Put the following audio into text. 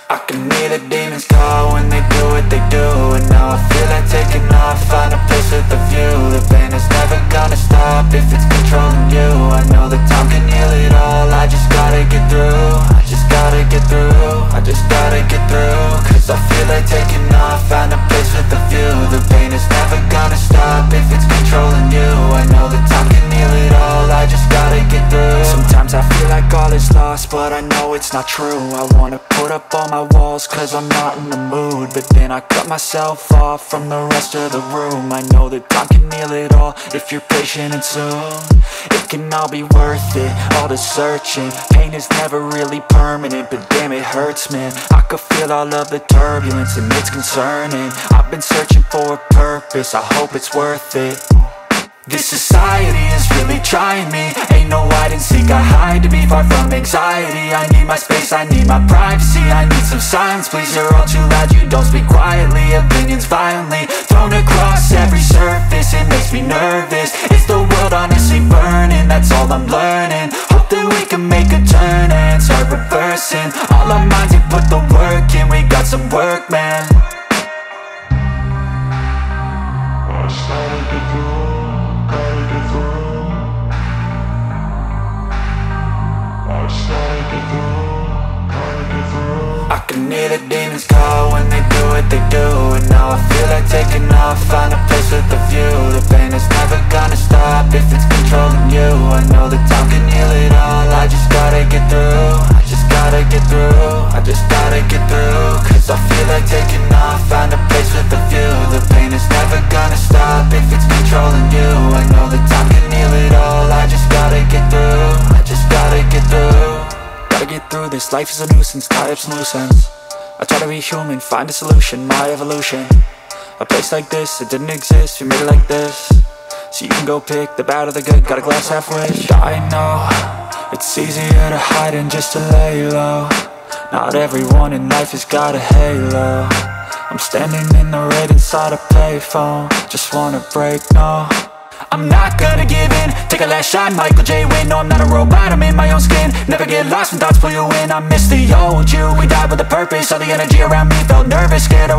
I can hear the demons call when they do what they do. And now I feel like taking off, find a place with a view. The pain is never gonna stop if it's controlling you. I know that time can heal it all, I just gotta get through. I just gotta get through, I just gotta get through. Cause I feel like taking off, find a place with a view. The pain is never gonna stop if it's controlling you. I know that time can heal it all, I just gotta get through. Sometimes I feel like all is lost, but I know it's not true. I wanna put up all my walls cause I'm not in the mood, but then I cut myself off from the rest of the room. I know that time can heal it all if you're patient and soon it can all be worth it, all the searching. Pain is never really permanent, but damn it hurts, man. I could feel all of the turbulence and it's concerning. I've been searching for a purpose, I hope it's worth it. This society is really trying me. Ain't no hide and seek, I hide to be far from anxiety. I need my space, I need my privacy. I need some silence, please, you're all too loud. You don't speak quietly, opinions violently thrown across every surface. It makes me nervous, is the world honestly burning? That's all I'm learning. Hope that we can make a turn and start reversing all our minds and put the work in. We got some work, man. I just gotta get through. I can hear the demons call when they do what they do. And now I feel like taking off, find a place with a view. The pain is never gonna stop if it's controlling you. I know that time can heal it all, I just gotta get through. I just gotta get through, I just gotta get through. Cause I feel like taking off, find a place with a view. The pain is never gonna stop if it's controlling you. I know that time can heal it all, I just gotta get through. I just gotta get through. Gotta get through this, life is a nuisance, tie up some loose ends. I try to be human, find a solution, my evolution. A place like this, it didn't exist, we made it like this. So you can go pick the bad or the good, got a glass half wish. I know, it's easier to hide than just to lay low. Not everyone in life has got a halo. I'm standing in the red inside a payphone, just wanna break, no. I'm not gonna give in, take a last shot, Michael J. Win. No, I'm not a robot, I'm in my own skin. Never get lost when thoughts pull you in. I miss the old you, we died with a purpose. All the energy around me felt nervous, scared.